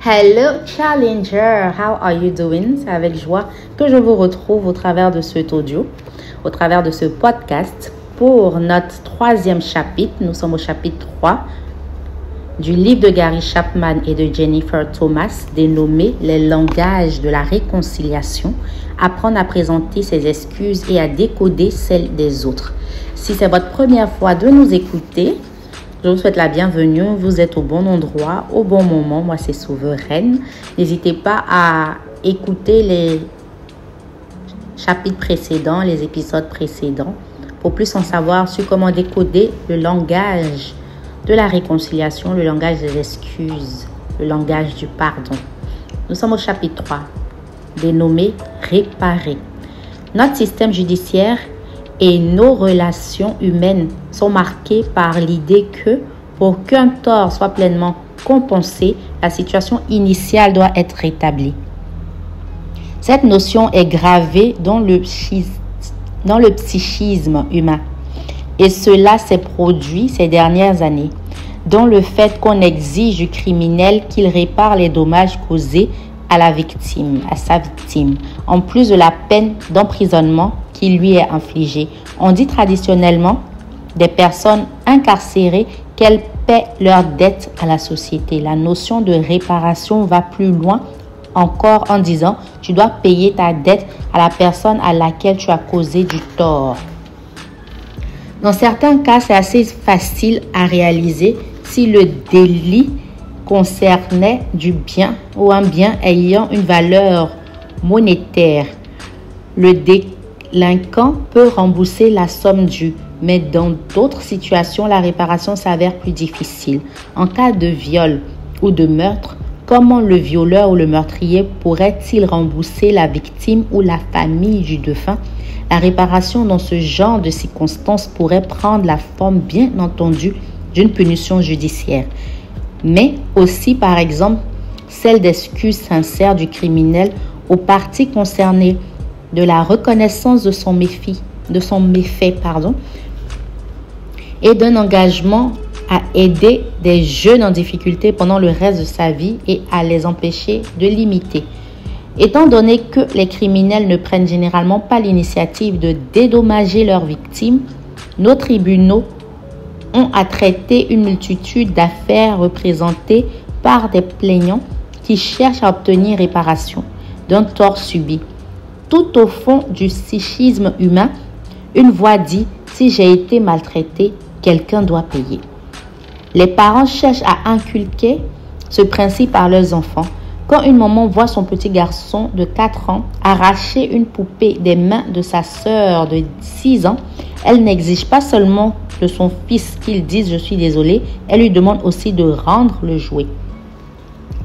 Hello Challenger, how are you doing? C'est avec joie que je vous retrouve au travers de cet audio, au travers de ce podcast pour notre troisième chapitre. Nous sommes au chapitre 3 du livre de Gary Chapman et de Jennifer Thomas dénommé « Les langages de la réconciliation ». Apprendre à présenter ses excuses et à décoder celles des autres. Si c'est votre première fois de nous écouter, je vous souhaite la bienvenue. Vous êtes au bon endroit, au bon moment. Moi, c'est Souveraine. N'hésitez pas à écouter les chapitres précédents, les épisodes précédents, pour plus en savoir sur comment décoder le langage de la réconciliation, le langage des excuses, le langage du pardon. Nous sommes au chapitre 3, dénommé « Réparer ». Notre système judiciaire et nos relations humaines sont marquées par l'idée que pour qu'un tort soit pleinement compensé, la situation initiale doit être rétablie. Cette notion est gravée dans le psychisme humain et cela s'est produit ces dernières années dans le fait qu'on exige du criminel qu'il répare les dommages causés à sa victime, en plus de la peine d'emprisonnement qui lui est infligée. On dit traditionnellement des personnes incarcérées qu'elles paient leurs dettes à la société. La notion de réparation va plus loin encore en disant tu dois payer ta dette à la personne à laquelle tu as causé du tort. Dans certains cas, c'est assez facile à réaliser si le délit concernait du bien ou un bien ayant une valeur monétaire. Le délinquant peut rembourser la somme due, mais dans d'autres situations, la réparation s'avère plus difficile. En cas de viol ou de meurtre, comment le violeur ou le meurtrier pourrait-il rembourser la victime ou la famille du défunt? La réparation dans ce genre de circonstances pourrait prendre la forme, bien entendu, d'une punition judiciaire, mais aussi, par exemple, celle d'excuses sincères du criminel aux parties concernées, de la reconnaissance de son méfait, et d'un engagement à aider des jeunes en difficulté pendant le reste de sa vie et à les empêcher de l'imiter. Étant donné que les criminels ne prennent généralement pas l'initiative de dédommager leurs victimes, nos tribunaux ont à traiter une multitude d'affaires représentées par des plaignants qui cherchent à obtenir réparation d'un tort subi. Tout au fond du psychisme humain, une voix dit « Si j'ai été maltraité, quelqu'un doit payer ». Les parents cherchent à inculquer ce principe à leurs enfants. Quand une maman voit son petit garçon de 4 ans arracher une poupée des mains de sa sœur de 6 ans, elle n'exige pas seulement de son fils qu'il dise « Je suis désolée », elle lui demande aussi de rendre le jouet.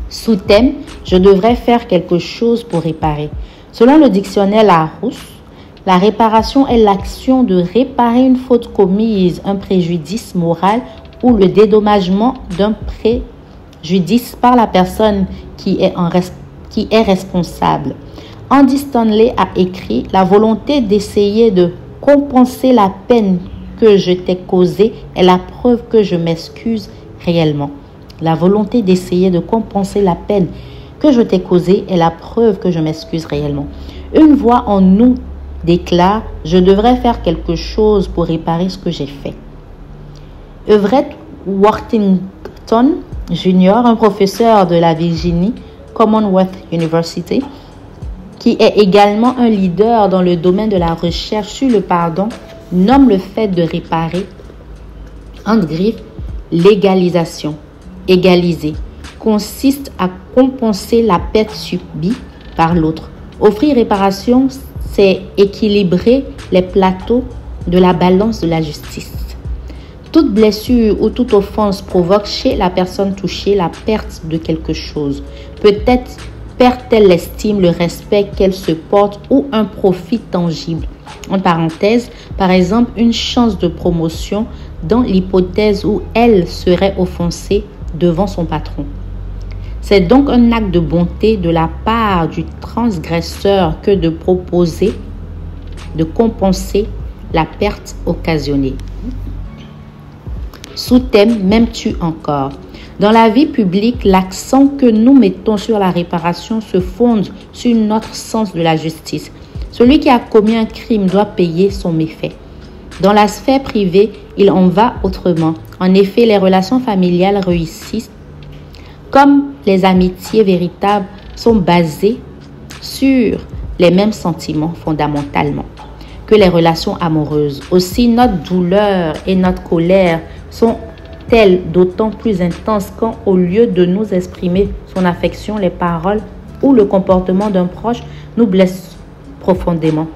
Sous thème « Je devrais faire quelque chose pour réparer ». Selon le dictionnaire Larousse, la réparation est l'action de réparer une faute commise, un préjudice moral ou le dédommagement d'un préjudice par la personne qui est responsable. Andy Stanley a écrit « La volonté d'essayer de compenser la peine que je t'ai causée est la preuve que je m'excuse réellement. » La volonté d'essayer de compenser la peine que je t'ai causée est la preuve que je m'excuse réellement. Une voix en nous déclare « Je devrais faire quelque chose pour réparer ce que j'ai fait. » Everett Worthington Jr., un professeur de la Virginia Commonwealth University, qui est également un leader dans le domaine de la recherche sur le pardon, nomme le fait de réparer, entre griffes, l'égalisation. Égaliser consiste à compenser la perte subie par l'autre. Offrir réparation, c'est équilibrer les plateaux de la balance de la justice. Toute blessure ou toute offense provoque chez la personne touchée la perte de quelque chose. Peut-être perd-elle l'estime, le respect qu'elle se porte ou un profit tangible. En parenthèse, par exemple, une chance de promotion dans l'hypothèse où elle serait offensée devant son patron. C'est donc un acte de bonté de la part du transgresseur que de proposer de compenser la perte occasionnée. Sous-thème, m'aimes-tu encore? Dans la vie publique, l'accent que nous mettons sur la réparation se fonde sur notre sens de la justice. Celui qui a commis un crime doit payer son méfait. Dans la sphère privée, il en va autrement. En effet, les relations familiales réussissent comme les amitiés véritables sont basées sur les mêmes sentiments fondamentalement que les relations amoureuses. Aussi, notre douleur et notre colère sont-elles d'autant plus intenses quand, au lieu de nous exprimer son affection, les paroles ou le comportement d'un proche nous blessent profondément.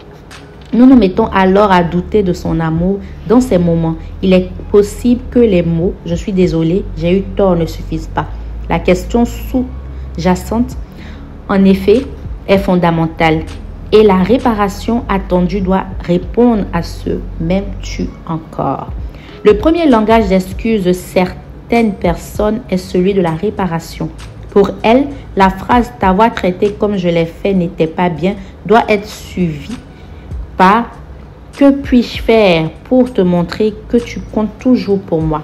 Nous nous mettons alors à douter de son amour dans ces moments. Il est possible que les mots « je suis désolé, j'ai eu tort » ne suffisent pas. La question sous-jacente, en effet, est fondamentale et la réparation attendue doit répondre à ce « m'aimes-tu encore ?» Le premier langage d'excuse de certaines personnes est celui de la réparation. Pour elles, la phrase « t'avoir traité comme je l'ai fait n'était pas bien » doit être suivie par « que puis-je faire pour te montrer que tu comptes toujours pour moi ?»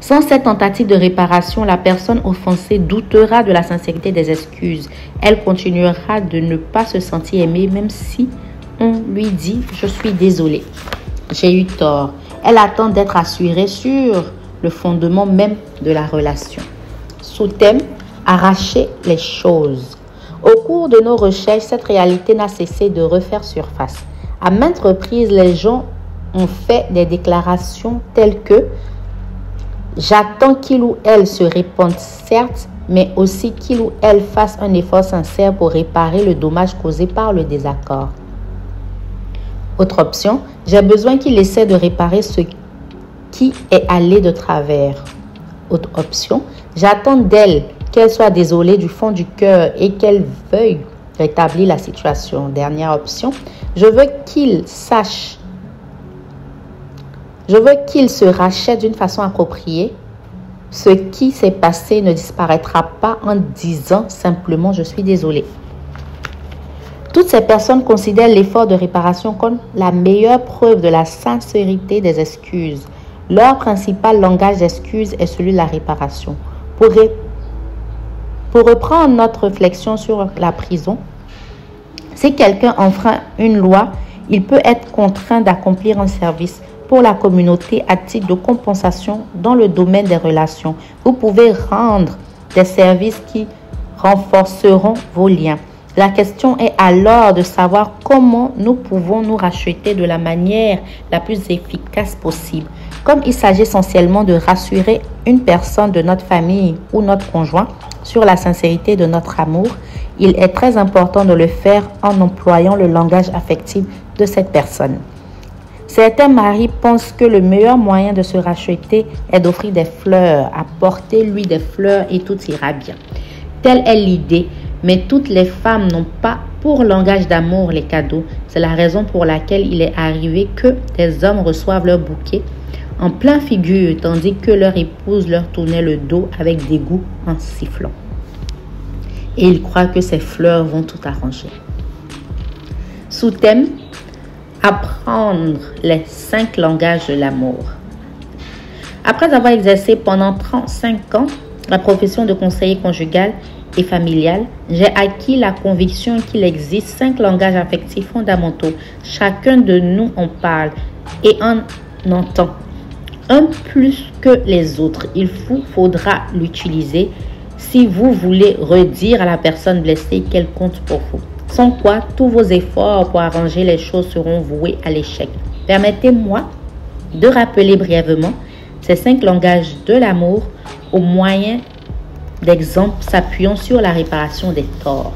Sans cette tentative de réparation, la personne offensée doutera de la sincérité des excuses. Elle continuera de ne pas se sentir aimée même si on lui dit « je suis désolée, j'ai eu tort ». Elle attend d'être assurée sur le fondement même de la relation. Sous-thème, arracher les choses. Au cours de nos recherches, cette réalité n'a cessé de refaire surface. À maintes reprises, les gens ont fait des déclarations telles que « j'attends qu'il ou elle se répande certes, mais aussi qu'il ou elle fasse un effort sincère pour réparer le dommage causé par le désaccord. » Autre option, « j'ai besoin qu'il essaie de réparer ce qui est allé de travers. » Autre option, « j'attends d'elle qu'elle soit désolée du fond du cœur et qu'elle veuille rétablir la situation. » Dernière option, « je veux qu'il se rachète d'une façon appropriée. Ce qui s'est passé ne disparaîtra pas en disant simplement « je suis désolé ». Toutes ces personnes considèrent l'effort de réparation comme la meilleure preuve de la sincérité des excuses. Leur principal langage d'excuse est celui de la réparation. Pour reprendre notre réflexion sur la prison, si quelqu'un enfreint une loi, il peut être contraint d'accomplir un service pour la communauté à titre de compensation dans le domaine des relations. Vous pouvez rendre des services qui renforceront vos liens. La question est alors de savoir comment nous pouvons nous racheter de la manière la plus efficace possible. Comme il s'agit essentiellement de rassurer une personne de notre famille ou notre conjoint sur la sincérité de notre amour, il est très important de le faire en employant le langage affectif de cette personne. Certains maris pensent que le meilleur moyen de se racheter est d'offrir des fleurs. Apportez-lui des fleurs et tout ira bien. Telle est l'idée, mais toutes les femmes n'ont pas pour langage d'amour les cadeaux. C'est la raison pour laquelle il est arrivé que des hommes reçoivent leur bouquet en plein figure, tandis que leur épouse leur tournait le dos avec dégoût en sifflant. Et ils croient que ces fleurs vont tout arranger. Sous-thème, apprendre les 5 langages de l'amour. Après avoir exercé pendant 35 ans la profession de conseiller conjugal et familial, j'ai acquis la conviction qu'il existe 5 langages affectifs fondamentaux. Chacun de nous en parle et en entend un plus que les autres. Il vous faudra l'utiliser si vous voulez redire à la personne blessée qu'elle compte pour vous. Sans quoi, tous vos efforts pour arranger les choses seront voués à l'échec. Permettez-moi de rappeler brièvement ces 5 langages de l'amour au moyen d'exemples s'appuyant sur la réparation des torts.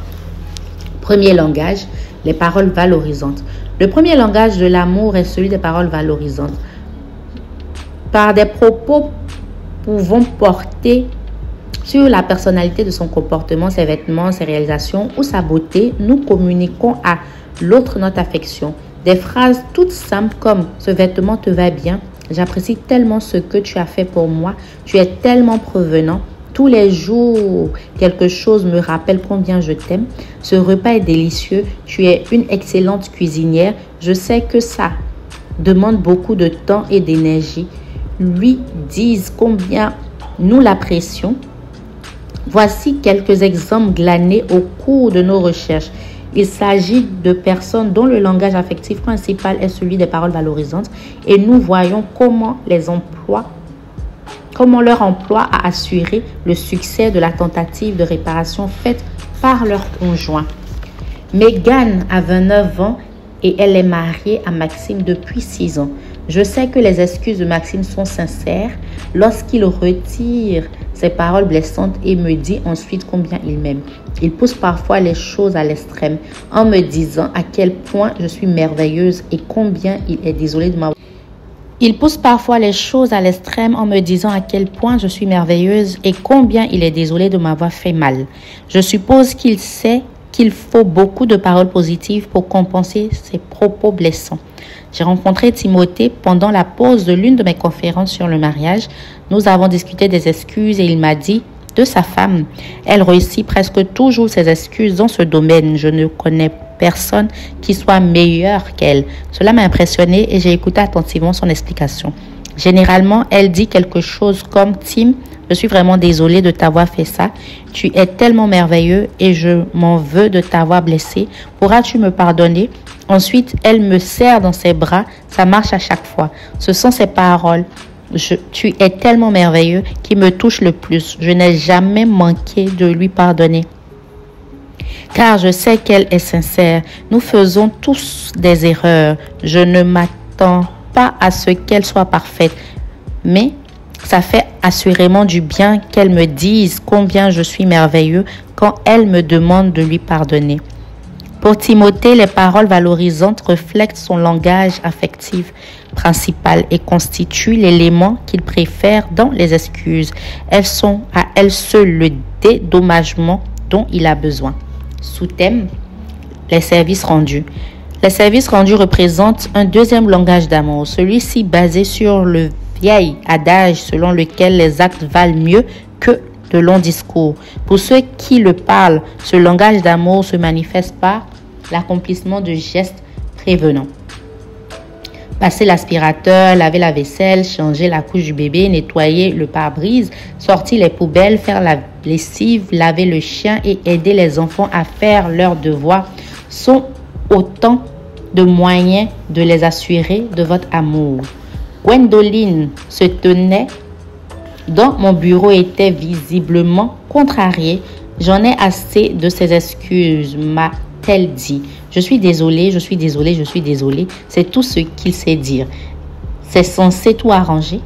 Premier langage, les paroles valorisantes. Le premier langage de l'amour est celui des paroles valorisantes. Par des propos pouvant porter sur la personnalité de son comportement, ses vêtements, ses réalisations ou sa beauté, nous communiquons à l'autre notre affection. Des phrases toutes simples comme « ce vêtement te va bien »,« j'apprécie tellement ce que tu as fait pour moi »,« tu es tellement provenant », tous les jours, quelque chose me rappelle combien je t'aime. Ce repas est délicieux. Tu es une excellente cuisinière. Je sais que ça demande beaucoup de temps et d'énergie. Lui disent combien nous l'apprécions. Voici quelques exemples glanés au cours de nos recherches. Il s'agit de personnes dont le langage affectif principal est celui des paroles valorisantes et nous voyons comment leur emploi a assuré le succès de la tentative de réparation faite par leur conjoint. Megan a 29 ans et elle est mariée à Maxime depuis 6 ans. Je sais que les excuses de Maxime sont sincères lorsqu'il retire ses paroles blessantes et me dit ensuite combien il m'aime. Il pousse parfois les choses à l'extrême en me disant à quel point je suis merveilleuse et combien il est désolé de m'avoir... Il pousse parfois les choses à l'extrême en me disant à quel point je suis merveilleuse et combien il est désolé de m'avoir fait mal. Je suppose qu'il sait qu'il faut beaucoup de paroles positives pour compenser ses propos blessants. J'ai rencontré Timothée pendant la pause de l'une de mes conférences sur le mariage. Nous avons discuté des excuses et il m'a dit de sa femme. Elle réussit presque toujours ses excuses dans ce domaine. Je ne connais personne qui soit meilleure qu'elle. Cela m'a impressionné et j'ai écouté attentivement son explication. Généralement, elle dit quelque chose comme « Tim, je suis vraiment désolée de t'avoir fait ça. Tu es tellement merveilleux et je m'en veux de t'avoir blessé. Pourras-tu me pardonner ?» Ensuite, elle me serre dans ses bras. Ça marche à chaque fois. Ce sont ses paroles. Tu es tellement merveilleux qui me touche le plus. Je n'ai jamais manqué de lui pardonner. Car je sais qu'elle est sincère. Nous faisons tous des erreurs. Je ne m'attends pas à ce qu'elle soit parfaite. Mais ça fait assurément du bien qu'elle me dise combien je suis merveilleux quand elle me demande de lui pardonner. Pour Timothée, les paroles valorisantes reflètent son langage affectif principal et constituent l'élément qu'il préfère dans les excuses. Elles sont à elles seules le dédommagement dont il a besoin. Sous-thème, les services rendus. Les services rendus représentent un deuxième langage d'amour, celui-ci basé sur le vieil adage selon lequel les actes valent mieux que de longs discours. Pour ceux qui le parlent, ce langage d'amour se manifeste par l'accomplissement de gestes prévenants. Passer l'aspirateur, laver la vaisselle, changer la couche du bébé, nettoyer le pare-brise, sortir les poubelles, faire la lessive, laver le chien et aider les enfants à faire leurs devoirs sont autant de moyens de les assurer de votre amour. Gwendoline se tenait dans mon bureau et était visiblement contrariée. J'en ai assez de ces excuses, m'a-t-elle dit. Je suis désolée, je suis désolée, je suis désolée. C'est tout ce qu'il sait dire. C'est censé tout arranger.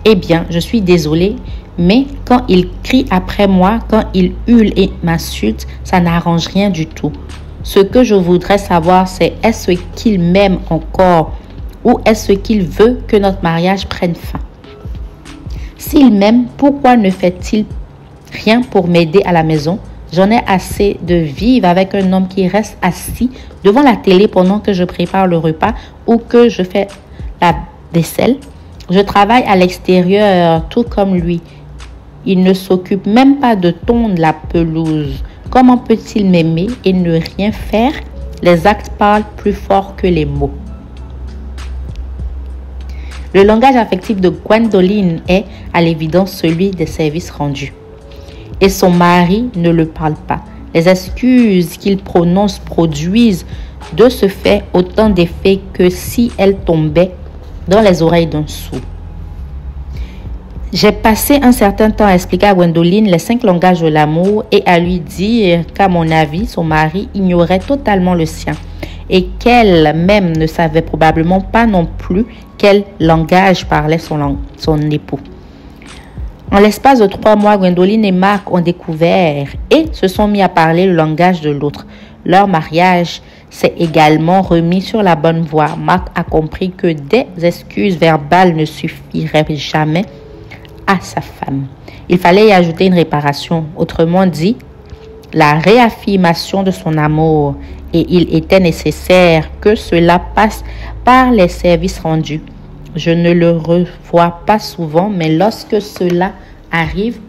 Eh bien, je suis désolée, mais quand il crie après moi, quand il hurle et m'insulte, ça n'arrange rien du tout. Ce que je voudrais savoir, c'est est-ce qu'il m'aime encore ou est-ce qu'il veut que notre mariage prenne fin? S'il m'aime, pourquoi ne fait-il rien pour m'aider à la maison? J'en ai assez de vivre avec un homme qui reste assis devant la télé pendant que je prépare le repas ou que je fais la vaisselle. Je travaille à l'extérieur tout comme lui. Il ne s'occupe même pas de tondre la pelouse. Comment peut-il m'aimer et ne rien faire? Les actes parlent plus fort que les mots. Le langage affectif de Gwendoline est, à l'évidence, celui des services rendus. Et son mari ne le parle pas. Les excuses qu'il prononce produisent de ce fait autant d'effet que si elles tombaient dans les oreilles d'un sourd. J'ai passé un certain temps à expliquer à Gwendoline les 5 langages de l'amour et à lui dire qu'à mon avis, son mari ignorait totalement le sien et qu'elle-même ne savait probablement pas non plus quel langage parlait son époux. En l'espace de 3 mois, Gwendoline et Marc ont découvert et se sont mis à parler le langage de l'autre. Leur mariage s'est également remis sur la bonne voie. Marc a compris que des excuses verbales ne suffiraient jamais à sa femme. Il fallait y ajouter une réparation, autrement dit, la réaffirmation de son amour. Et il était nécessaire que cela passe par les services rendus. Je ne le revois pas souvent, mais lorsque cela arrive,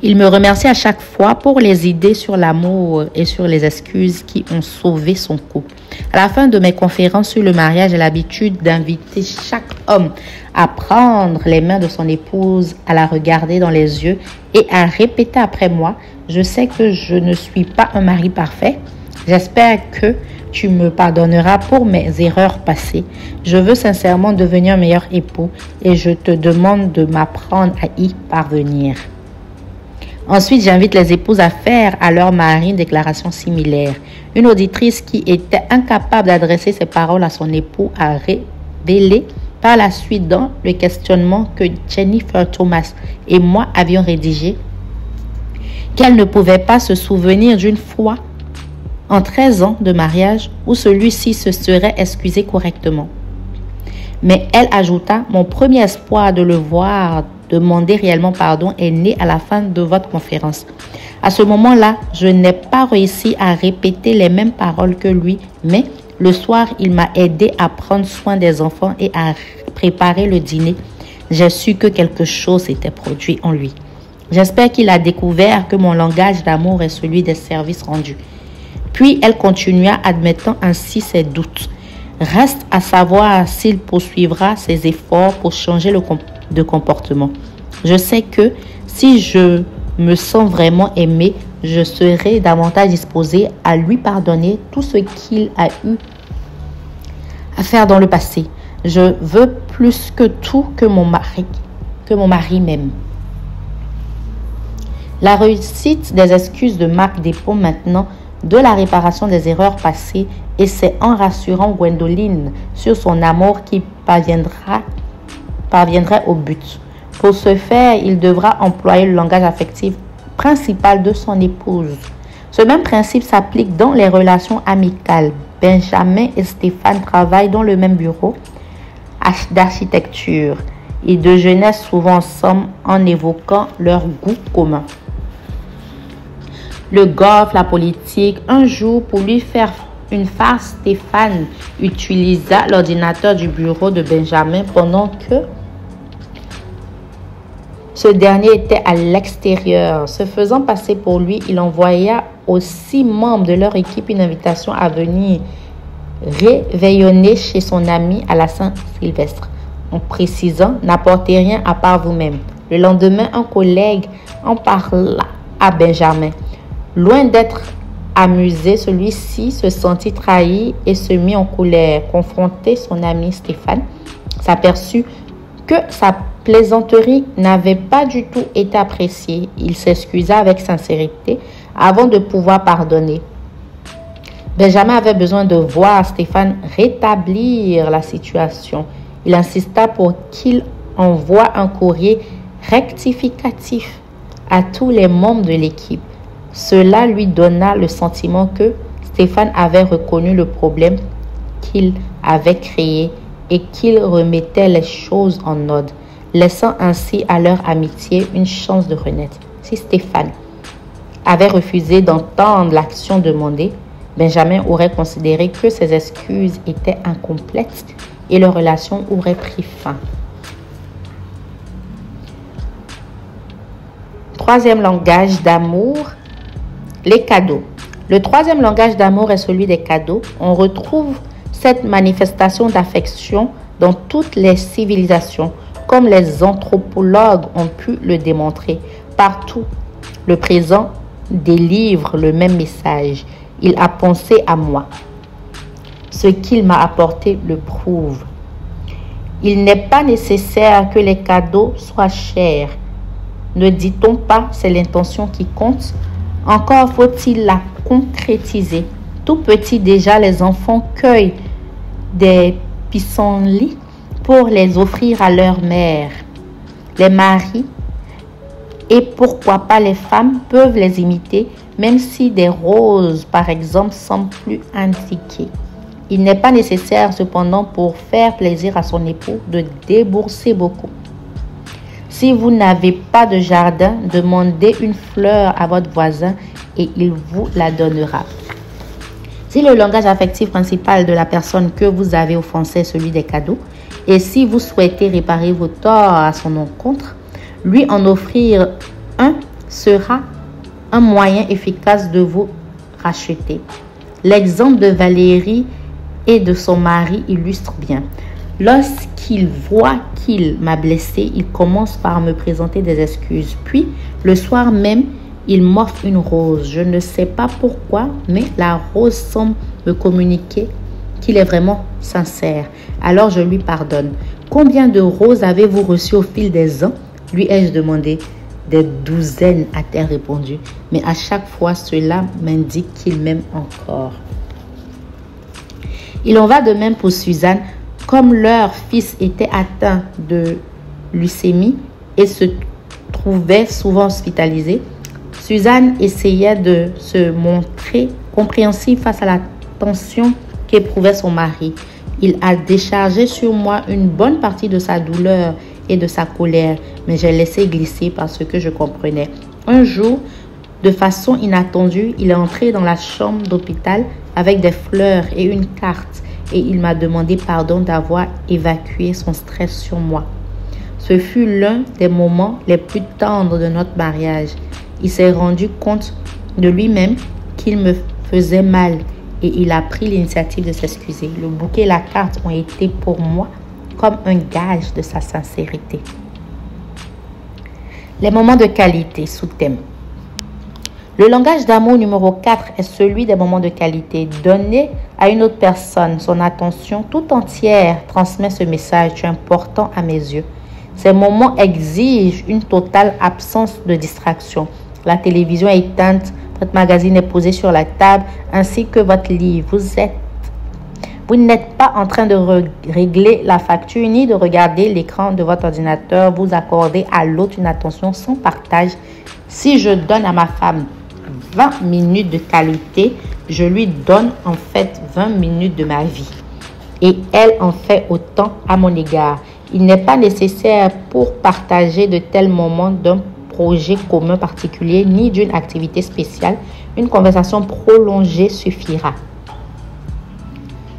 Il me remercie à chaque fois pour les idées sur l'amour et sur les excuses qui ont sauvé son couple. À la fin de mes conférences sur le mariage, j'ai l'habitude d'inviter chaque homme à prendre les mains de son épouse, à la regarder dans les yeux et à répéter après moi: je sais que je ne suis pas un mari parfait. J'espère que tu me pardonneras pour mes erreurs passées. Je veux sincèrement devenir un meilleur époux et je te demande de m'apprendre à y parvenir. Ensuite, j'invite les épouses à faire à leur mari une déclaration similaire. Une auditrice qui était incapable d'adresser ses paroles à son époux a révélé par la suite dans le questionnement que Jennifer Thomas et moi avions rédigé qu'elle ne pouvait pas se souvenir d'une fois en 13 ans de mariage où celui-ci se serait excusé correctement. Mais elle ajouta: mon premier espoir de le voir demander réellement pardon est né à la fin de votre conférence. À ce moment-là, je n'ai pas réussi à répéter les mêmes paroles que lui, mais le soir, il m'a aidé à prendre soin des enfants et à préparer le dîner. J'ai su que quelque chose s'était produit en lui. J'espère qu'il a découvert que mon langage d'amour est celui des services rendus. Puis elle continua, admettant ainsi ses doutes. Reste à savoir s'il poursuivra ses efforts pour changer de comportement. Je sais que si je me sens vraiment aimé, je serai davantage disposée à lui pardonner tout ce qu'il a eu à faire dans le passé. Je veux plus que tout que mon mari m'aime. La réussite des excuses de Marc dépend maintenant de la réparation des erreurs passées et c'est en rassurant Gwendoline sur son amour qu'il parviendrait au but. Pour ce faire, il devra employer le langage affectif principal de son épouse. Ce même principe s'applique dans les relations amicales. Benjamin et Stéphane travaillent dans le même bureau d'architecture. Ils déjeunaient souvent ensemble en évoquant leurs goûts communs. Le golf, la politique. Un jour, pour lui faire une farce, Stéphane utilisa l'ordinateur du bureau de Benjamin pendant que ce dernier était à l'extérieur. Se faisant passer pour lui, il envoya aux 6 membres de leur équipe une invitation à venir réveillonner chez son ami à la Saint-Sylvestre, en précisant: n'apportez rien à part vous-même. Le lendemain, un collègue en parla à Benjamin. Loin d'être amusé, celui-ci se sentit trahi et se mit en colère. Confronté, son ami Stéphane s'aperçut que sa plaisanterie n'avait pas du tout été appréciée. Il s'excusa avec sincérité avant de pouvoir pardonner. Benjamin avait besoin de voir Stéphane rétablir la situation. Il insista pour qu'il envoie un courrier rectificatif à tous les membres de l'équipe. Cela lui donna le sentiment que Stéphane avait reconnu le problème qu'il avait créé et qu'il remettait les choses en ordre, laissant ainsi à leur amitié une chance de renaître. Si Stéphane avait refusé d'entendre l'action demandée, Benjamin aurait considéré que ses excuses étaient incomplètes et leur relation aurait pris fin. Troisième langage d'amour, les cadeaux. Le troisième langage d'amour est celui des cadeaux. On retrouve cette manifestation d'affection dans toutes les civilisations, comme les anthropologues ont pu le démontrer. Partout, le présent délivre le même message. Il a pensé à moi. Ce qu'il m'a apporté le prouve. Il n'est pas nécessaire que les cadeaux soient chers. Ne dit-on pas c'est l'intention qui compte? Encore faut-il la concrétiser. Tout petit déjà, les enfants cueillent des pissenlits pour les offrir à leur mère. Les maris et pourquoi pas les femmes peuvent les imiter, même si des roses, par exemple, semblent plus indiquées. Il n'est pas nécessaire cependant pour faire plaisir à son époux de débourser beaucoup. Si vous n'avez pas de jardin, demandez une fleur à votre voisin et il vous la donnera. Si le langage affectif principal de la personne que vous avez offensée est celui des cadeaux, et si vous souhaitez réparer vos torts à son encontre, lui en offrir un sera un moyen efficace de vous racheter. L'exemple de Valérie et de son mari illustre bien. Lorsqu'il voit qu'il m'a blessé, il commence par me présenter des excuses. Puis, le soir même, il m'offre une rose. Je ne sais pas pourquoi, mais la rose semble me communiquer qu'il est vraiment sincère. Alors, je lui pardonne. Combien de roses avez-vous reçues au fil des ans? Lui ai-je demandé. Des douzaines, a-t-elle répondu. Mais à chaque fois, cela m'indique qu'il m'aime encore. Il en va de même pour Suzanne. Comme leur fils était atteint de leucémie et se trouvait souvent hospitalisé, Suzanne essayait de se montrer compréhensive face à la tension qu'éprouvait son mari. Il a déchargé sur moi une bonne partie de sa douleur et de sa colère, mais j'ai laissé glisser parce que je comprenais. Un jour, de façon inattendue, il est entré dans la chambre d'hôpital avec des fleurs et une carte et il m'a demandé pardon d'avoir évacué son stress sur moi. Ce fut l'un des moments les plus tendres de notre mariage. Il s'est rendu compte de lui-même qu'il me faisait mal et il a pris l'initiative de s'excuser. Le bouquet et la carte ont été pour moi comme un gage de sa sincérité. Les moments de qualité, sous-thème. Le langage d'amour numéro 4 est celui des moments de qualité. Donner à une autre personne son attention tout entière transmet ce message. Tu es important à mes yeux. Ces moments exigent une totale absence de distraction. La télévision est éteinte, votre magazine est posé sur la table, ainsi que votre livre. Vous n'êtes pas en train de régler la facture ni de regarder l'écran de votre ordinateur. Vous accordez à l'autre une attention sans partage. Si je donne à ma femme 20 minutes de qualité, je lui donne en fait 20 minutes de ma vie. Et elle en fait autant à mon égard. Il n'est pas nécessaire pour partager de tels moments d'un projet commun particulier ni d'une activité spéciale. Une conversation prolongée suffira.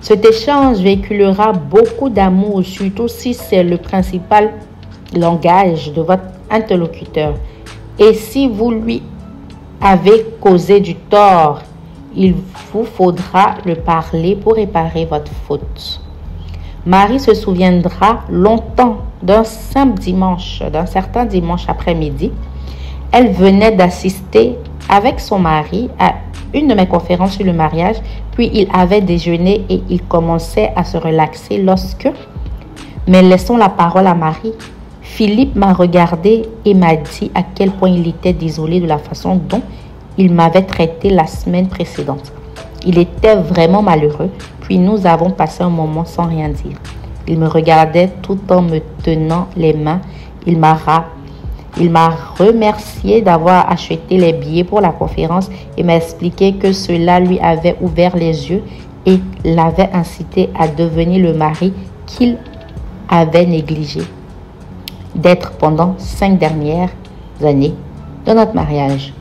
Cet échange véhiculera beaucoup d'amour, surtout si c'est le principal langage de votre interlocuteur. Et si vous lui avez causé du tort, il vous faudra le parler pour réparer votre faute. Marie se souviendra longtemps d'un certain dimanche après-midi. Elle venait d'assister avec son mari à une de mes conférences sur le mariage, puis il avait déjeuné et il commençait à se relaxer lorsque, mais laissons la parole à Marie. Philippe m'a regardé et m'a dit à quel point il était désolé de la façon dont il m'avait traité la semaine précédente. Il était vraiment malheureux, puis nous avons passé un moment sans rien dire. Il me regardait tout en me tenant les mains. Il m'a remercié d'avoir acheté les billets pour la conférence et m'a expliqué que cela lui avait ouvert les yeux et l'avait incité à devenir le mari qu'il avait négligé d'être pendant 5 dernières années de notre mariage.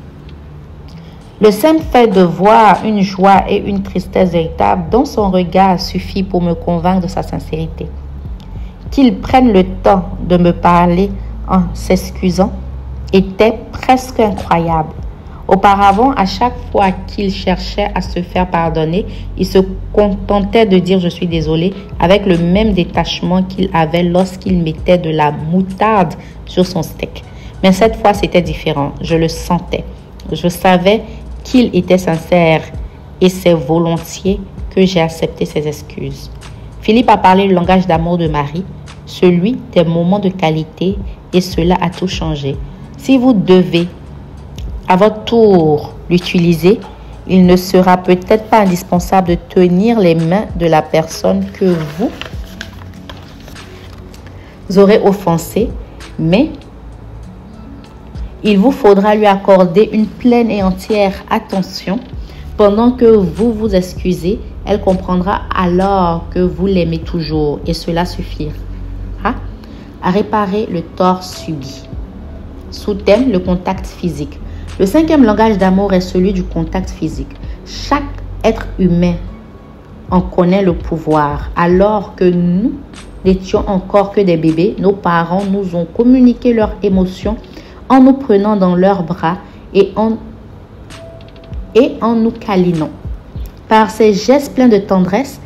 Le simple fait de voir une joie et une tristesse véritable dans son regard suffit pour me convaincre de sa sincérité. Qu'il prenne le temps de me parler en s'excusant était presque incroyable. Auparavant, à chaque fois qu'il cherchait à se faire pardonner, il se contentait de dire « je suis désolé » avec le même détachement qu'il avait lorsqu'il mettait de la moutarde sur son steak. Mais cette fois, c'était différent. Je le sentais. Je savais qu'il était sincère et c'est volontiers que j'ai accepté ses excuses. Philippe a parlé le langage d'amour de Marie, celui des moments de qualité, et cela a tout changé. Si vous devez à votre tour l'utiliser, il ne sera peut-être pas indispensable de tenir les mains de la personne que vous aurez offensée, mais il vous faudra lui accorder une pleine et entière attention pendant que vous vous excusez. Elle comprendra alors que vous l'aimez toujours et cela suffira à réparer le tort subi. Sous-thème, le contact physique. Le 5e langage d'amour est celui du contact physique. Chaque être humain en connaît le pouvoir. Alors que nous n'étions encore que des bébés, nos parents nous ont communiqué leurs émotions en nous prenant dans leurs bras et en nous câlinant. Par ces gestes pleins de tendresse,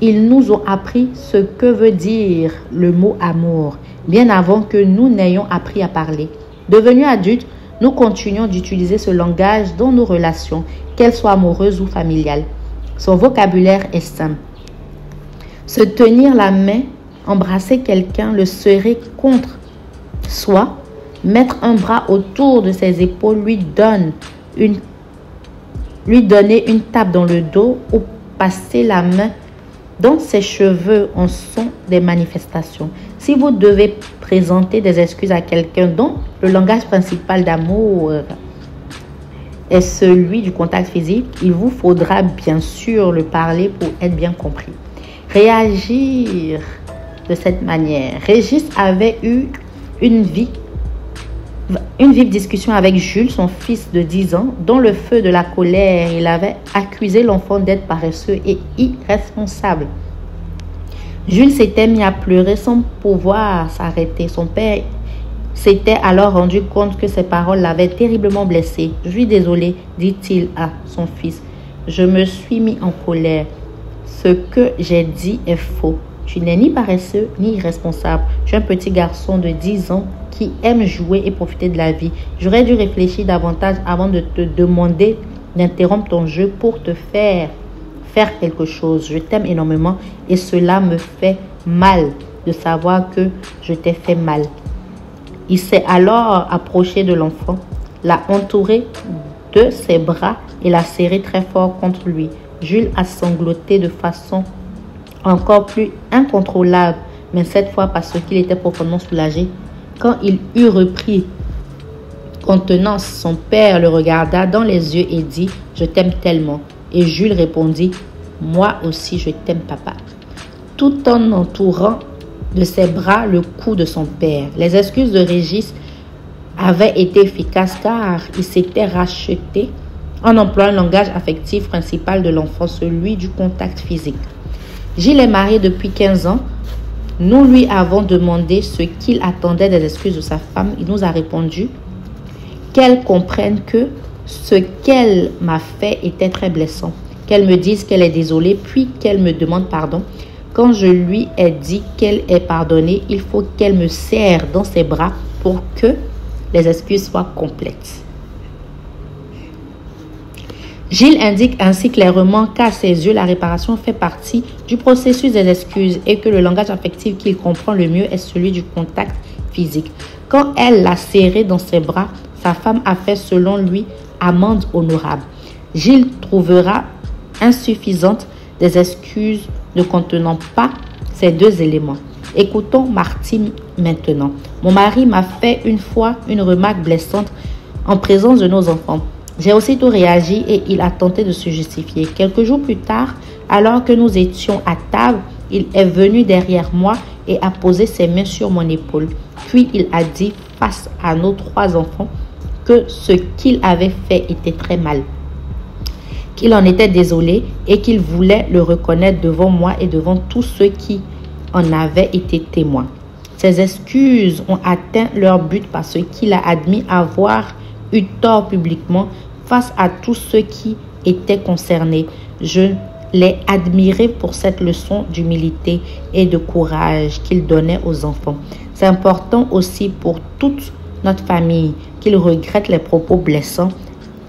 ils nous ont appris ce que veut dire le mot amour, bien avant que nous n'ayons appris à parler. Devenus adultes, nous continuons d'utiliser ce langage dans nos relations, qu'elles soient amoureuses ou familiales. Son vocabulaire est simple. Se tenir la main, embrasser quelqu'un, le serrer contre soi, mettre un bras autour de ses épaules, lui donner une tape dans le dos ou passer la main dans ses cheveux en sont des manifestations. Si vous devez présenter des excuses à quelqu'un dont le langage principal d'amour est celui du contact physique, il vous faudra bien sûr le parler pour être bien compris. Réagir de cette manière. Régis avait eu une vive discussion avec Jules, son fils de 10 ans, dont le feu de la colère, il avait accusé l'enfant d'être paresseux et irresponsable. Jules s'était mis à pleurer sans pouvoir s'arrêter. Son père s'était alors rendu compte que ses paroles l'avaient terriblement blessé. « Je suis désolé, dit-il à son fils. Je me suis mis en colère. Ce que j'ai dit est faux. Tu n'es ni paresseux ni irresponsable. Tu es un petit garçon de 10 ans qui aime jouer et profiter de la vie. J'aurais dû réfléchir davantage avant de te demander d'interrompre ton jeu pour te faire quelque chose. Je t'aime énormément et cela me fait mal de savoir que je t'ai fait mal. » Il s'est alors approché de l'enfant, l'a entouré de ses bras et l'a serré très fort contre lui. Jules a sangloté de façon encore plus incontrôlable, mais cette fois parce qu'il était profondément soulagé. Quand il eut repris contenance, son père le regarda dans les yeux et dit « Je t'aime tellement ». Et Jules répondit « Moi aussi je t'aime papa », tout en entourant de ses bras le cou de son père. Les excuses de Régis avaient été efficaces car il s'était racheté en employant le langage affectif principal de l'enfant, celui du contact physique. Gilles est marié depuis 15 ans. Nous lui avons demandé ce qu'il attendait des excuses de sa femme. Il nous a répondu qu'elle comprenne que ce qu'elle m'a fait était très blessant, qu'elle me dise qu'elle est désolée, puis qu'elle me demande pardon. Quand je lui ai dit qu'elle est pardonnée, il faut qu'elle me serre dans ses bras pour que les excuses soient complètes. Gilles indique ainsi clairement qu'à ses yeux, la réparation fait partie du processus des excuses et que le langage affectif qu'il comprend le mieux est celui du contact physique. Quand elle l'a serré dans ses bras, sa femme a fait selon lui amende honorable. Gilles trouvera insuffisantes des excuses ne contenant pas ces deux éléments. Écoutons Martine maintenant. Mon mari m'a fait une fois une remarque blessante en présence de nos enfants. J'ai aussitôt réagi et il a tenté de se justifier. Quelques jours plus tard, alors que nous étions à table, il est venu derrière moi et a posé ses mains sur mon épaule. Puis il a dit face à nos 3 enfants que ce qu'il avait fait était très mal, qu'il en était désolé et qu'il voulait le reconnaître devant moi et devant tous ceux qui en avaient été témoins. Ces excuses ont atteint leur but parce qu'il a admis avoir eu tort publiquement face à tous ceux qui étaient concernés. Je l'ai admiré pour cette leçon d'humilité et de courage qu'il donnait aux enfants. C'est important aussi pour toute notre famille qu'il regrette les propos blessants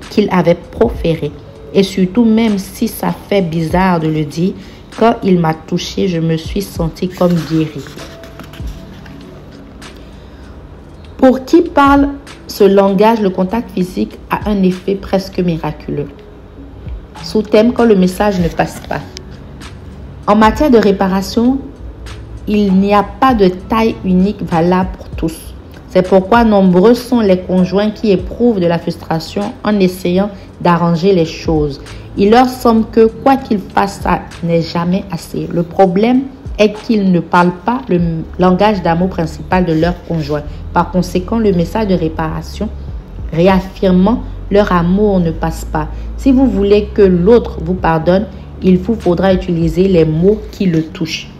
qu'il avait proférés. Et surtout, même si ça fait bizarre de le dire, quand il m'a touché, je me suis sentie comme guérie. Pour qui parle ce langage, le contact physique a un effet presque miraculeux. Sous-thème, quand le message ne passe pas. En matière de réparation, il n'y a pas de taille unique valable pour tous. C'est pourquoi nombreux sont les conjoints qui éprouvent de la frustration en essayant d'arranger les choses. Il leur semble que quoi qu'ils fassent, ça n'est jamais assez. Le problème est qu'ils ne parlent pas le langage d'amour principal de leur conjoint. Par conséquent, le message de réparation réaffirmant leur amour ne passe pas. Si vous voulez que l'autre vous pardonne, il vous faudra utiliser les mots qui le touchent.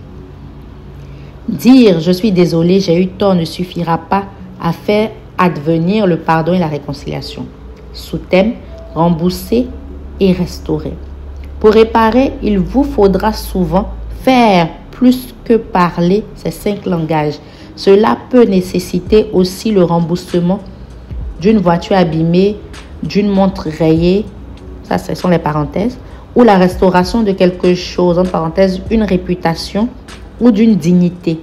Dire « je suis désolé, j'ai eu tort » ne suffira pas à faire advenir le pardon et la réconciliation. Sous-thème, rembourser et restaurer. Pour réparer, il vous faudra souvent faire plus que parler ces 5 langages. Cela peut nécessiter aussi le remboursement d'une voiture abîmée, d'une montre rayée, ça ce sont les parenthèses, ou la restauration de quelque chose, en parenthèse, une réputation ou d'une dignité,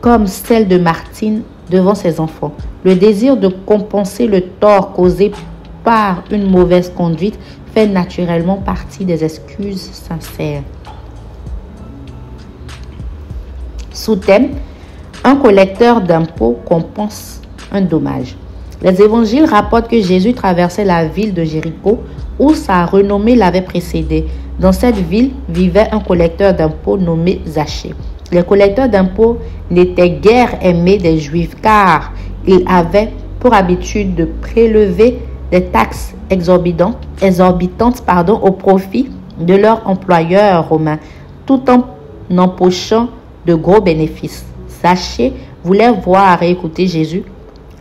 comme celle de Martine devant ses enfants. Le désir de compenser le tort causé par une mauvaise conduite fait naturellement partie des excuses sincères. Sous-thème, un collecteur d'impôts compense un dommage. Les évangiles rapportent que Jésus traversait la ville de Jéricho où sa renommée l'avait précédé. Dans cette ville vivait un collecteur d'impôts nommé Zachée. Les collecteurs d'impôts n'étaient guère aimés des Juifs car ils avaient pour habitude de prélever des taxes exorbitantes au profit de leurs employeurs romains tout en empochant de gros bénéfices. Zachée voulait voir et écouter Jésus,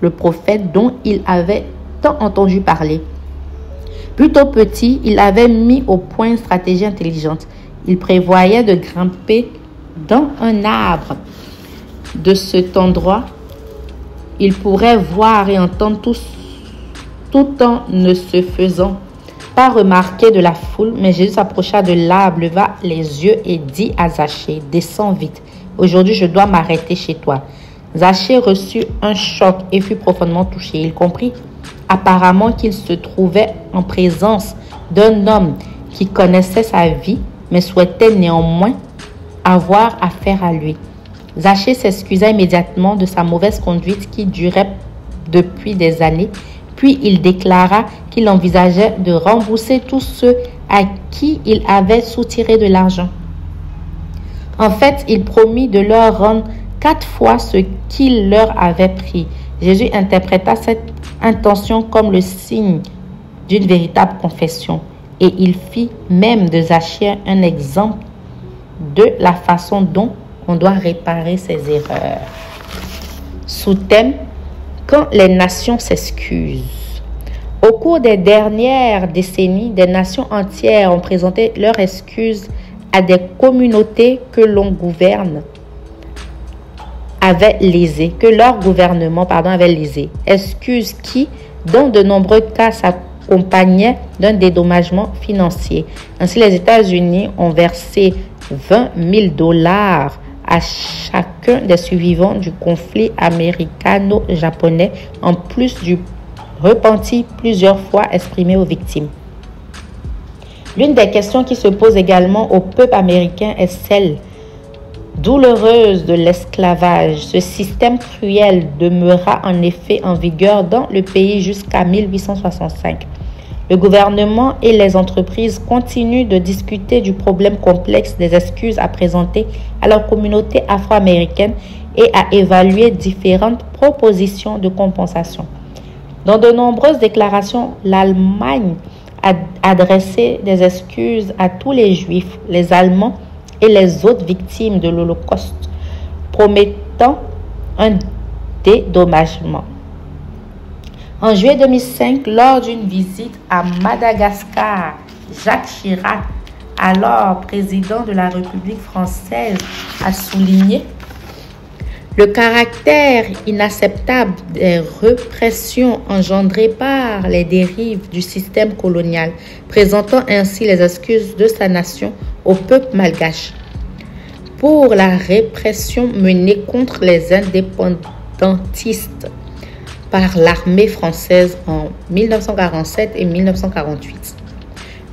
le prophète dont il avait tant entendu parler. Plutôt petit, il avait mis au point une stratégie intelligente. Il prévoyait de grimper dans un arbre. De cet endroit, il pourrait voir et entendre tout en ne se faisant pas remarquer de la foule. Mais Jésus s'approcha de l'arbre, leva les yeux et dit à Zachée, « Descends vite. Aujourd'hui, je dois m'arrêter chez toi. » Zachée reçut un choc et fut profondément touché. Il comprit apparemment qu'il se trouvait en présence d'un homme qui connaissait sa vie, mais souhaitait néanmoins avoir affaire à lui. Zachée s'excusa immédiatement de sa mauvaise conduite qui durait depuis des années, puis il déclara qu'il envisageait de rembourser tous ceux à qui il avait soutiré de l'argent. En fait, il promit de leur rendre 4 fois ce qu'il leur avait pris. Jésus interpréta cette intention comme le signe d'une véritable confession et il fit même de Zachée un exemple de la façon dont on doit réparer ses erreurs. Sous-thème, quand les nations s'excusent. Au cours des dernières décennies, des nations entières ont présenté leurs excuses à des communautés que l'on gouverne avait lésées, que leur gouvernement avait lésées. Excuses qui, dans de nombreux cas, s'accompagnaient d'un dédommagement financier. Ainsi, les États-Unis ont versé $20 000 à chacun des survivants du conflit américano-japonais, en plus du repenti plusieurs fois exprimé aux victimes. L'une des questions qui se pose également au peuple américain est celle douloureuse de l'esclavage. Ce système cruel demeura en effet en vigueur dans le pays jusqu'à 1865. Le gouvernement et les entreprises continuent de discuter du problème complexe des excuses à présenter à leur communauté afro-américaine et à évaluer différentes propositions de compensation. Dans de nombreuses déclarations, l'Allemagne a adressé des excuses à tous les Juifs, les Allemands et les autres victimes de l'Holocauste, promettant un dédommagement. En juillet 2005, lors d'une visite à Madagascar, Jacques Chirac, alors président de la République française, a souligné le caractère inacceptable des répressions engendrées par les dérives du système colonial, présentant ainsi les excuses de sa nation au peuple malgache pour la répression menée contre les indépendantistes par l'armée française en 1947 et 1948.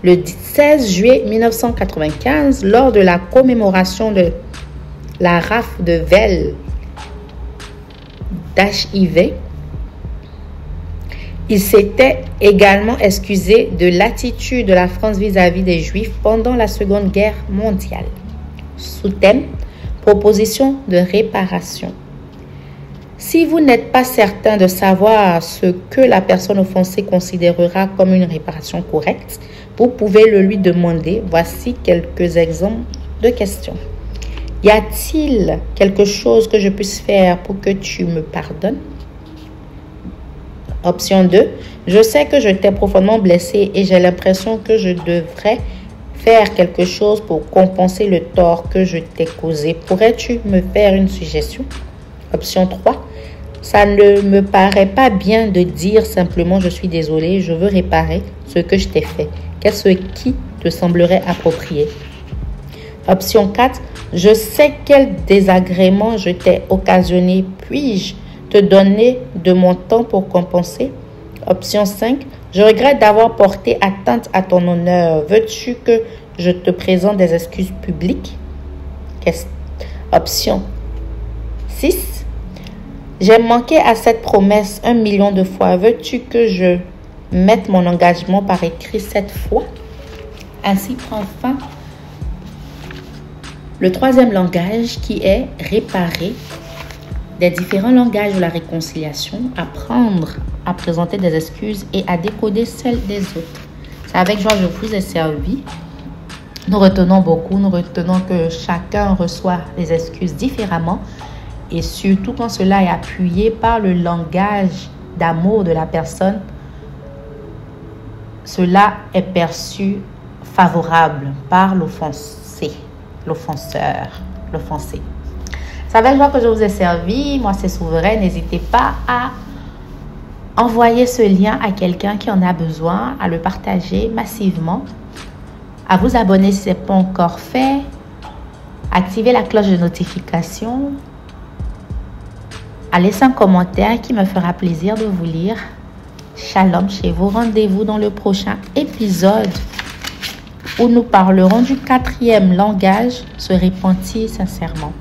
Le 16 juillet 1995, lors de la commémoration de la rafle de Velle d'HIV, il s'était également excusé de l'attitude de la France vis-à-vis des Juifs pendant la Seconde Guerre mondiale. Sous-thème, proposition de réparation. Si vous n'êtes pas certain de savoir ce que la personne offensée considérera comme une réparation correcte, vous pouvez le lui demander. Voici quelques exemples de questions. Y a-t-il quelque chose que je puisse faire pour que tu me pardonnes? Option 2. Je sais que je t'ai profondément blessé et j'ai l'impression que je devrais faire quelque chose pour compenser le tort que je t'ai causé. Pourrais-tu me faire une suggestion? Option 3. Ça ne me paraît pas bien de dire simplement je suis désolé, je veux réparer ce que je t'ai fait. Qu'est-ce qui te semblerait approprié? Option 4. Je sais quel désagrément je t'ai occasionné. Puis-je te donner de mon temps pour compenser? Option 5. Je regrette d'avoir porté atteinte à ton honneur. Veux-tu que je te présente des excuses publiques? Option 6. J'ai manqué à cette promesse 1 million de fois. Veux-tu que je mette mon engagement par écrit cette fois? Ainsi prend fin le troisième langage qui est réparer des différents langages de la réconciliation, apprendre à présenter des excuses et à décoder celles des autres. C'est avec joie que je vous ai servi. Nous retenons beaucoup, nous retenons que chacun reçoit les excuses différemment et surtout quand cela est appuyé par le langage d'amour de la personne, cela est perçu favorable par l'offensé, l'offenseur, l'offensé. C'est avec joie que je vous ai servi. Moi, c'est Souverain. N'hésitez pas à envoyer ce lien à quelqu'un qui en a besoin, à le partager massivement, à vous abonner si ce n'est pas encore fait, activer la cloche de notification, à laisser un commentaire qui me fera plaisir de vous lire. Shalom chez vous. Rendez-vous dans le prochain épisode où nous parlerons du 4e langage, se repentir sincèrement.